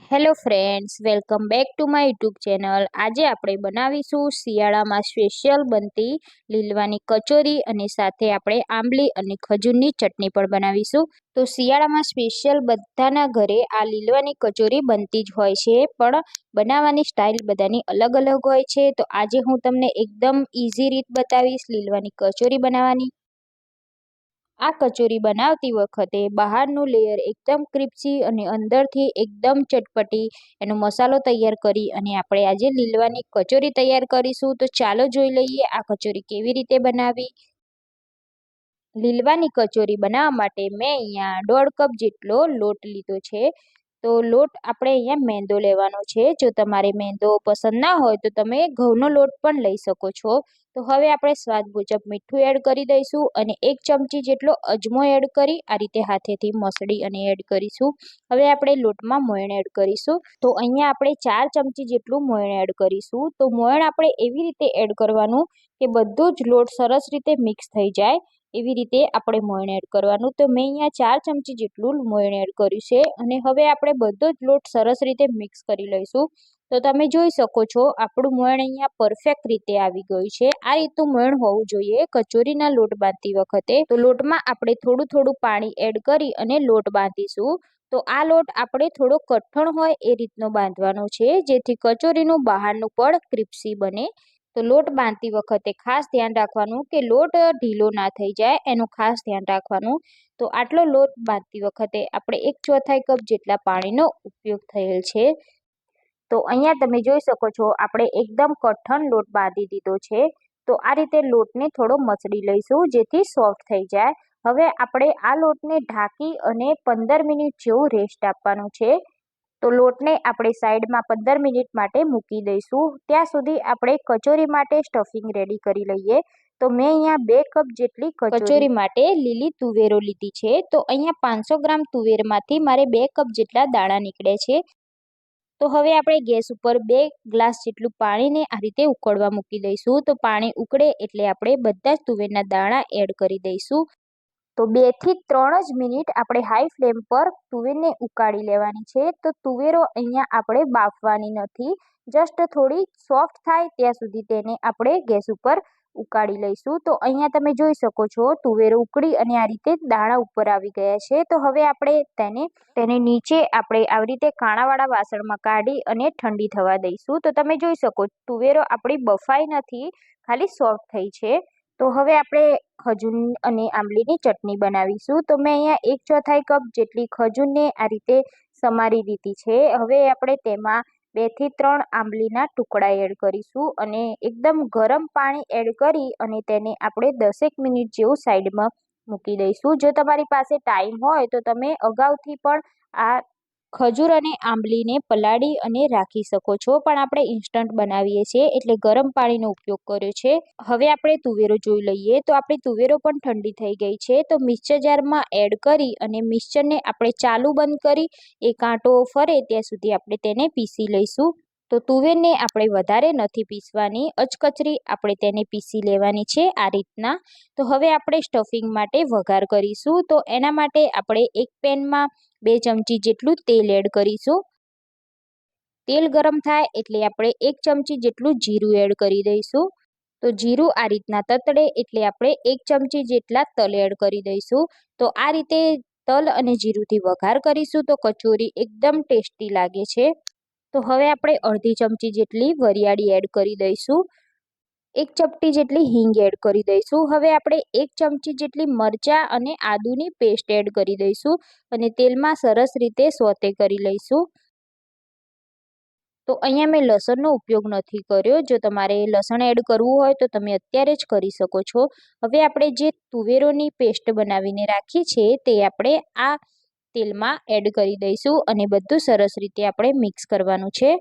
Hello friends, welcome back to my YouTube channel. આજે આપણે બનાવીશું શિયાળામાં સ્પેશિયલ બનતી લીલવાની કચોરી અને સાથે આપણે આંબલી અને ખજૂરની ચટણી પણ બનાવીશું। તો શિયાળામાં સ્પેશિયલ બધાના ઘરે આ લીલવાની કચોરી બનતી જ હોય છે, પણ બનાવવાની સ્ટાઇલ બધાની અલગ અલગ હોય છે। તો આજે હું તમને એકદમ ઇઝી રીત બતાવીશ લીલવાની કચોરી બનાવવાની। આ કચોરી બનાવતી વખતે બહારનું લેયર એકદમ ક્રિસ્પી અને અંદરથી એકદમ ચટપટી એનો મસાલો તૈયાર કરી અને આપણે આજે લીલવાની કચોરી તૈયાર કરીશું। તો ચાલો જોઈ લઈએ આ કચોરી કેવી રીતે બનાવી। લીલવાની કચોરી બનાવવા માટે મેં અહીંયા 1.5 કપ જેટલો લોટ લીધો છે। તો લોટ આપણે અહીંયા મેંદો લેવાનો છે। જો તમારે મેંદો પસંદ ના હોય તો તમે ઘઉંનો લોટ પણ લઈ શકો છો। તો હવે આપણે સ્વાદ મુજબ મીઠું એડ કરી દઈશું અને 1 ચમચી જેટલો અજમો એડ કરી આ રીતે હાથેથી મસળી અને એડ કરીશું। હવે આપણે લોટમાં મોયણ એડ કરીશું। તો અહીંયા આપણે 4 ચમચી જેટલું મોયણ એડ કરીશું। તો મોયણ આપણે એવી રીતે એડ કરવાનું કે બધો જ લોટ સરસ રીતે મિક્સ થઈ જાય, એવી રીતે આપણે મોયણ એડ કરવાનું। તો મેં અહીંયા 4 ચમચી જેટલું મોયણ એડ કર્યું છે અને હવે આપણે બધો જ લોટ સરસ રીતે મિક્સ કરી લઈશું। તો તમે જોઈ શકો છો આપણું મોયણ અહીંયા પરફેક્ટ રીતે આવી ગયું છે। આ રીતનું મોયણ હોવું જોઈએ કચોરીના લોટ બાંધતી વખતે। તો લોટમાં આપણે થોડું થોડું પાણી એડ કરી અને લોટ બાંધીશું। તો આ લોટ આપણે થોડો કઠણ હોય એ રીતનો બાંધવાનો છે, જેથી કચોરીનું બહારનું પડ ક્રિસ્પી બને। તો લોટ બાંધતી વખતે ખાસ ધ્યાન રાખવાનું કે લોટ ઢીલો ના થઈ જાય, એનું ખાસ ધ્યાન રાખવાનું। તો આટલો લોટ બાંધતી વખતે આપણે 1/4 કપ જેટલા પાણીનો ઉપયોગ થયેલ છે। તો અહીંયા તમે જોઈ શકો છો આપણે એકદમ કઠણ લોટ બાંધી દીધો છે। તો આ રીતે લોટને થોડો મસળી લઈશું જેથી સોફ્ટ થઈ જાય। હવે આપણે આ લોટને ઢાંકી અને 15 મિનિટ જેવું રેસ્ટ આપવાનું છે। તો લોટને આપણે સાઈડમાં 15 મિનિટ માટે મૂકી દઈશું। ત્યાં સુધી આપણે કચોરી માટે સ્ટફિંગ રેડી કરી લઈએ। તો મેં અહીંયા 2 કપ જેટલી કચોરી માટે લીલી તુવેરો લીધી છે। તો અહીંયા 500 ગ્રામ તુવેરમાંથી મારે 2 કપ જેટલા દાણા નીકળે છે। તો હવે આપણે ગેસ ઉપર 2 ગ્લાસ જેટલું પાણીને આ રીતે ઉકળવા મૂકી દઈશું। તો પાણી ઉકળે એટલે આપણે બધા જ તુવેરના દાણા એડ કરી દઈશું। તો 2 થી 3 જ મિનિટ આપણે હાઈ ફ્લેમ પર તુવેરને ઉકાળી લેવાની છે। તો તુવેરો અહીંયા આપણે બાફવાની નથી, જસ્ટ થોડી સોફ્ટ થાય ત્યાં સુધી તેને આપણે ગેસ ઉપર ઉકાળી લઈશું। તો અહીંયા તમે જોઈ શકો છો તુવેરો ઉકળી અને આ રીતે દાણા ઉપર આવી ગયા છે। તો હવે આપણે તેને નીચે આપણે આવી રીતે કાણાવાળા વાસણમાં કાઢી અને ઠંડી થવા દઈશું। તો તમે જોઈ શકો તુવેરો આપણી બફાઈ નથી, ખાલી સોફ્ટ થઈ છે। તો હવે આપણે ખજૂર અને આંબલીની ચટણી બનાવીશું। તો મેં અહીંયા 1/4 કપ જેટલી ખજૂરને આ રીતે સમારી લીધી છે। હવે આપણે તેમાં 2 થી 3 આંબલીના ટુકડા એડ કરીશું અને એકદમ ગરમ પાણી એડ કરી અને તેને આપણે 10 મિનિટ જેવું સાઈડમાં મૂકી દઈશું। જો તમારી પાસે ટાઈમ હોય તો તમે અગાઉથી પણ આ ખજૂર અને આંબલીને પલાળી અને રાખી શકો છો, પણ આપણે ઇન્સ્ટન્ટ બનાવીએ છીએ એટલે ગરમ પાણીનો ઉપયોગ કર્યો છે। હવે આપણે તુવેરો જોઈ લઈએ। તો આપણી તુવેરો પણ ઠંડી થઈ ગઈ છે। તો મિક્સર જારમાં એડ કરી અને મિક્સરને આપણે ચાલુ બંધ કરી એક આંટો ફરે ત્યાં સુધી આપણે તેને પીસી લઈશું। તો તુવેરને આપણે વધારે નથી પીસવાની, અચકચરી આપણે તેને પીસી લેવાની છે આ રીતના। તો હવે આપણે સ્ટફિંગ માટે વઘાર કરીશું। તો એના માટે આપણે એક પેનમાં 2 ચમચી જેટલું તેલ એડ કરીશું। તેલ ગરમ થાય એટલે આપણે 1 ચમચી જેટલું જીરું એડ કરી દઈશું। તો જીરું આ રીતના તતડે એટલે આપણે 1 ચમચી જેટલા તલ એડ કરી દઈશું। તો આ રીતે તલ અને જીરુંથી વઘાર કરીશું તો કચોરી એકદમ ટેસ્ટી લાગે છે। તો હવે આપણે અડધી ચમચી જેટલી વરિયાળી એડ કરી દઈશું। 1 ચપટી જેટલી હિંગ એડ કરી દઈશું। હવે આપણે 1 ચમચી જેટલી મરચાં અને આદુની પેસ્ટ એડ કરી દઈશું અને તેલમાં સરસ રીતે સોતે કરી લઈશું। તો અહીંયા મેં લસણનો ઉપયોગ નથી કર્યો, જો તમારે લસણ એડ કરવું હોય તો તમે અત્યારે જ કરી શકો છો। હવે આપણે જે તુવેરોની પેસ્ટ બનાવીને રાખી છે તે આપણે આ તેલમાં એડ કરી દઈશું અને બધું સરસ રીતે આપણે મિક્સ કરવાનું છે।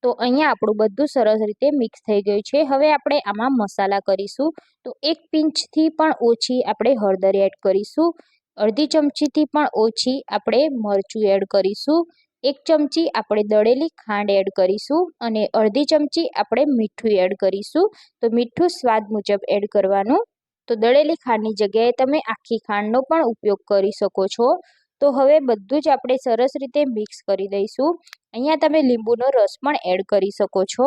તો અહીંયા આપણું બધું સરસ રીતે મિક્સ થઈ ગયું છે। હવે આપણે આમાં મસાલા કરીશું। તો 1 પિંચથી પણ ઓછી આપણે હળદર એડ કરીશું, અડધી ચમચીથી પણ ઓછી આપણે મરચું એડ કરીશું, 1 ચમચી આપણે દળેલી ખાંડ એડ કરીશું અને અડધી ચમચી આપણે મીઠું એડ કરીશું। તો મીઠું સ્વાદ મુજબ એડ કરવાનું। તો દળેલી ખાંડની જગ્યાએ તમે આખી ખાંડનો પણ ઉપયોગ કરી શકો છો। તો હવે બધું જ આપણે સરસ રીતે મિક્સ કરી દઈશું. અહીંયા તમે લીંબુનો રસ પણ એડ કરી શકો છો.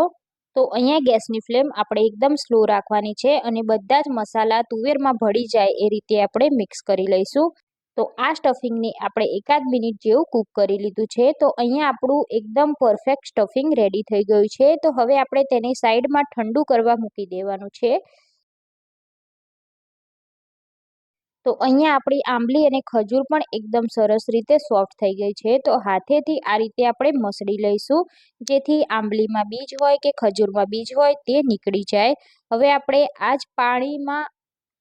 તો અહીંયા ગેસની ફ્લેમ આપણે એકદમ સ્લો રાખવાની છે અને બધા જ મસાલા તુવેરમાં ભળી જાય એ રીતે આપણે મિક્સ કરી લઈશું. તો આ સ્ટફિંગને આપણે 1 મિનિટ જેવું કૂક કરી લીધું છે. તો અહીંયા આપણું એકદમ પરફેક્ટ સ્ટફિંગ રેડી થઈ ગયું છે. તો હવે આપણે તેને સાઈડમાં ઠંડુ કરવા મૂકી દેવાનું છે. તો અહીંયા આપણી આંબલી અને ખજૂર પણ એકદમ સરસ રીતે સોફ્ટ થઈ ગઈ છે. તો હાથેથી આ રીતે આપણે મસળી લઈશું, જેથી આંબલીમાં બીજ હોય કે ખજૂરમાં બીજ હોય તે નીકળી જાય. હવે આપણે આ જ પાણીમાં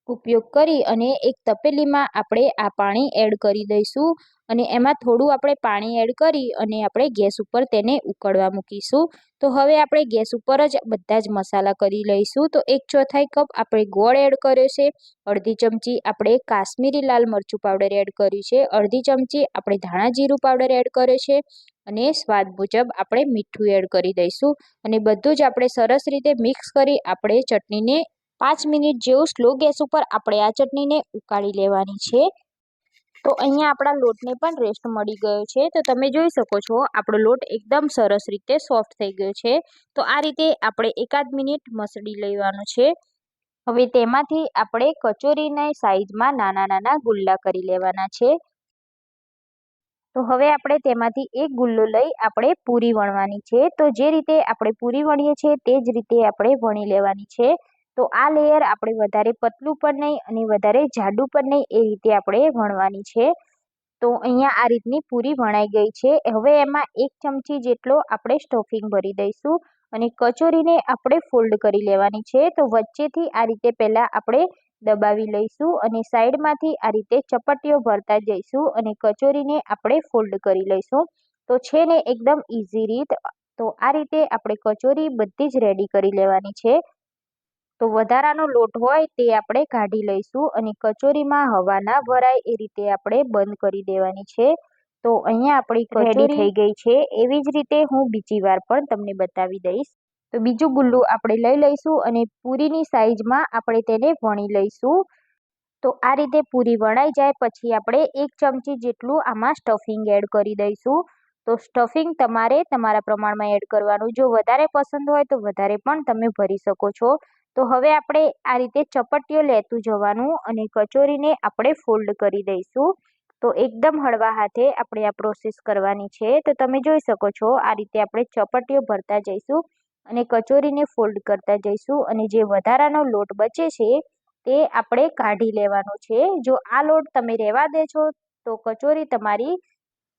ઉપયોગ કરી અને એક તપેલીમાં આપણે આ પાણી એડ કરી દઈશું અને એમાં થોડું આપણે પાણી એડ કરી અને આપણે ગેસ ઉપર તેને ઉકળવા મૂકીશું. તો હવે આપણે ગેસ ઉપર જ બધા જ મસાલા કરી લઈશું. તો 1/4 કપ આપણે ગોળ એડ કર્યો છે, અડધી ચમચી આપણે કાશ્મીરી લાલ મરચું પાવડર એડ કર્યું છે, અડધી ચમચી આપણે ધાણા જીરું પાવડર એડ કર્યો છે અને સ્વાદ મુજબ આપણે મીઠું એડ કરી દઈશું અને બધું જ આપણે સરસ રીતે મિક્સ કરી આપણે ચટણીને 5 મિનિટ જેવું સ્લો ગેસ ઉપર આપણે આ ચટણીને ઉકાળી લેવાની છે. તો અહીંયા આપણા લોટને પણ રેસ્ટ મળી ગયો છે. તો તમે જોઈ શકો છો આપણો લોટ એકદમ સરસ રીતે સોફ્ટ થઈ ગયો છે. તો આ રીતે આપણે 1 મિનિટ મસળી લેવાનો છે. હવે તેમાંથી આપણે કચોરીના સાઈઝમાં નાના નાના ગુલ્લા કરી લેવાના છે. તો હવે આપણે તેમાંથી એક ગુલ્લો લઈ આપણે પૂરી વણવાની છે. તો જે રીતે આપણે પૂરી વણીએ છીએ તે જ રીતે આપણે વણી લેવાની છે. તો આ લેયર આપણે વધારે પતલું પણ નહીં અને વધારે જાડું પણ નહીં એ રીતે આપણે વણવાની છે. તો અહીંયા આ રીતની પૂરી વણાઈ ગઈ છે. હવે એમાં 1 ચમચી જેટલો આપણે સ્ટફિંગ ભરી દઈશું અને કચોરીને આપણે ફોલ્ડ કરી લેવાની છે. તો વચ્ચેથી આ રીતે પહેલાં આપણે દબાવી લઈશું અને સાઈડમાંથી આ રીતે ચપટીઓ ભરતા જઈશું અને કચોરીને આપણે ફોલ્ડ કરી લઈશું. તો છે ને એકદમ ઇઝી રીત. તો આ રીતે આપણે કચોરી બધી જ રેડી કરી લેવાની છે. તો વધારાનો લોટ હોય તે આપણે કાઢી લઈશું અને કચોરીમાં હવા ના ભરાય એ રીતે આપણે બંધ કરી દેવાની છે. તો અહીંયા આપણી કચોરી થઈ ગઈ છે. એવી જ રીતે હું બીજી વાર પણ તમને બતાવી દઈશ. તો બીજું ગુલ્લું આપણે લઈ લઈશું અને પૂરીની સાઈઝમાં આપણે તેને વણી લઈશું. તો આ રીતે પૂરી વણાઈ જાય પછી આપણે 1 ચમચી જેટલું આમાં સ્ટફિંગ એડ કરી દઈશું. તો સ્ટફિંગ તમારે તમારા પ્રમાણમાં એડ કરવાનું. જો વધારે પસંદ હોય તો વધારે પણ તમે ભરી શકો છો. તો હવે આપણે આ રીતે ચપટીઓ લેતું જવાનું અને કચોરીને આપણે ફોલ્ડ કરી દઈશું. તો એકદમ હળવા હાથે આપણે આ પ્રોસેસ કરવાની છે. તો તમે જોઈ શકો છો આ રીતે આપણે ચપટીઓ ભરતા જઈશું અને કચોરીને ફોલ્ડ કરતા જઈશું અને જે વધારાનો લોટ બચે છે તે આપણે કાઢી લેવાનો છે. જો આ લોટ તમે રહેવા દેશો તો કચોરી તમારી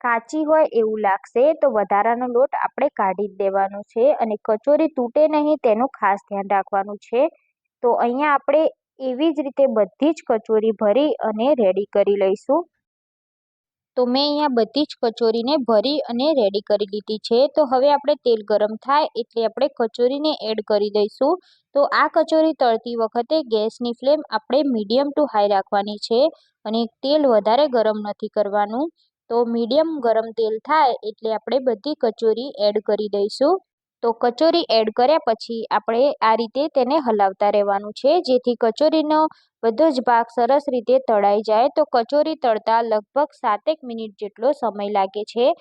કાચી હોય એવું લાગશે. તો વધારાનો લોટ આપણે કાઢી જ દેવાનો છે અને કચોરી તૂટે નહીં તેનું ખાસ ધ્યાન રાખવાનું છે. તો અહીંયા આપણે એવી જ રીતે બધી જ કચોરી ભરી અને રેડી કરી લઈશું. તો મેં અહીંયા બધી જ કચોરીને ભરી અને રેડી કરી લીધી છે. તો હવે આપણે તેલ ગરમ થાય એટલે આપણે કચોરીને એડ કરી દઈશું. તો આ કચોરી તળતી વખતે ગેસની ફ્લેમ આપણે મીડિયમ ટુ હાઈ રાખવાની છે અને તેલ વધારે ગરમ નથી કરવાનું. તો મીડિયમ ગરમ તેલ થાય એટલે આપણે બધી કચોરી એડ કરી દઈશું. તો કચોરી એડ કર્યા પછી આપણે આ રીતે તેને હલાવતા રહેવાનું છે, જેથી કચોરીનો બધો જ ભાગ સરસ રીતે તળાઈ જાય. તો કચોરી તળતા લગભગ 7 મિનિટ જેટલો સમય લાગે છે.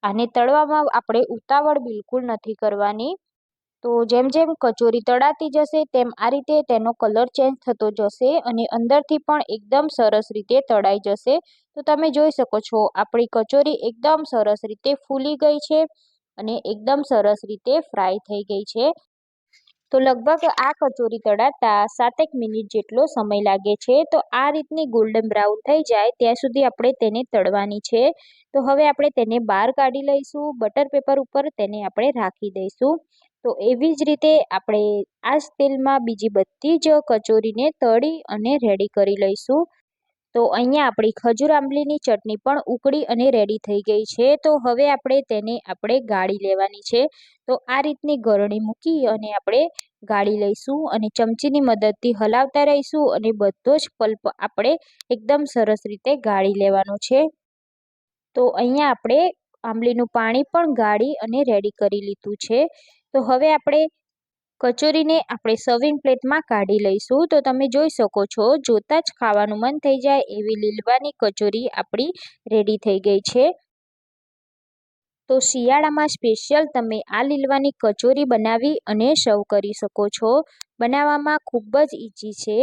આને તળવામાં આપણે ઉતાવળ બિલકુલ નથી કરવાની. તો જેમ જેમ કચોરી તળાતી જશે તેમ આ રીતે તેનો કલર ચેન્જ થતો જશે અને અંદરથી પણ એકદમ સરસ રીતે તળાઈ જશે. તો તમે જોઈ શકો છો આપણી કચોરી એકદમ સરસ રીતે ફૂલી ગઈ છે અને એકદમ સરસ રીતે ફ્રાય થઈ ગઈ છે. તો લગભગ આ કચોરી તળાતા 7 મિનિટ જેટલો સમય લાગે છે. તો આ રીતની ગોલ્ડન બ્રાઉન થઈ જાય ત્યાં સુધી આપણે તેને તળવાની છે. તો હવે આપણે તેને બહાર કાઢી લઈશું. બટર પેપર ઉપર તેને આપણે રાખી દઈશું. તો એવી જ રીતે આપણે આ જ તેલમાં બીજી બધી જ કચોરીને તળી અને રેડી કરી લઈશું. તો અહીંયા આપણી ખજૂર આંબલીની ચટણી પણ ઉકળી અને રેડી થઈ ગઈ છે. તો હવે તેને આપણે ગાળી લેવાની છે. તો આ રીતની ગરણી મૂકી અને આપણે ગાળી લઈશું અને ચમચીની મદદથી હલાવતા રહીશું અને બધો જ પલ્પ આપણે એકદમ સરસ રીતે ગાળી લેવાનો છે. તો અહીંયા આપણે આંબલીનું પાણી પણ ગાળી અને રેડી કરી લીધું છે. તો હવે આપણે કચોરીને આપણે સર્વિંગ પ્લેટમાં કાઢી લઈશું. તો તમે જોઈ શકો છો, જોતાં જ ખાવાનું મન થઈ જાય એવી લીલવાની કચોરી આપણી રેડી થઈ ગઈ છે. તો શિયાળામાં સ્પેશિયલ તમે આ લીલવાની કચોરી બનાવી અને સર્વ કરી શકો છો. બનાવવામાં ખૂબ જ ઇઝી છે.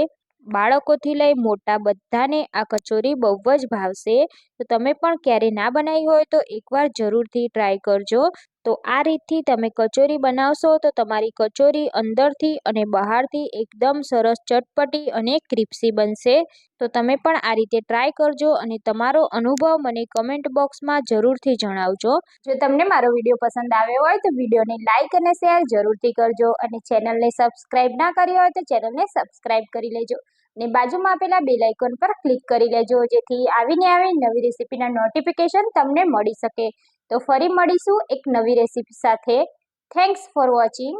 બાળકોથી લઈ મોટા બધાને આ કચોરી બહુ જ ભાવશે. તો તમે પણ ક્યારે ના બનાવી હોય તો એકવાર જરૂરથી ટ્રાય કરજો. તો આ રીતથી તમે કચોરી બનાવશો તો તમારી કચોરી અંદરથી અને બહારથી એકદમ સરસ ચટપટી અને ક્રિસ્પી બનશે. તો તમે પણ આ રીતે ટ્રાય કરજો અને તમારો અનુભવ મને કમેન્ટ બોક્સમાં જરૂરથી જણાવજો. જો તમને મારો વિડીયો પસંદ આવ્યો હોય તો વિડીયોને લાઇક અને શેર જરૂરથી કરજો અને ચેનલને સબસ્ક્રાઇબ ના કરી હોય તો ચેનલને સબસ્ક્રાઇબ કરી લેજો અને બાજુમાં આપેલા બેલ આઇકોન પર ક્લિક કરી લેજો, જેથી આવીને આવી નવી રેસીપીના નોટિફિકેશન તમને મળી શકે. તો ફરી મળીશું એક નવી રેસીપી સાથે. Thanks for watching.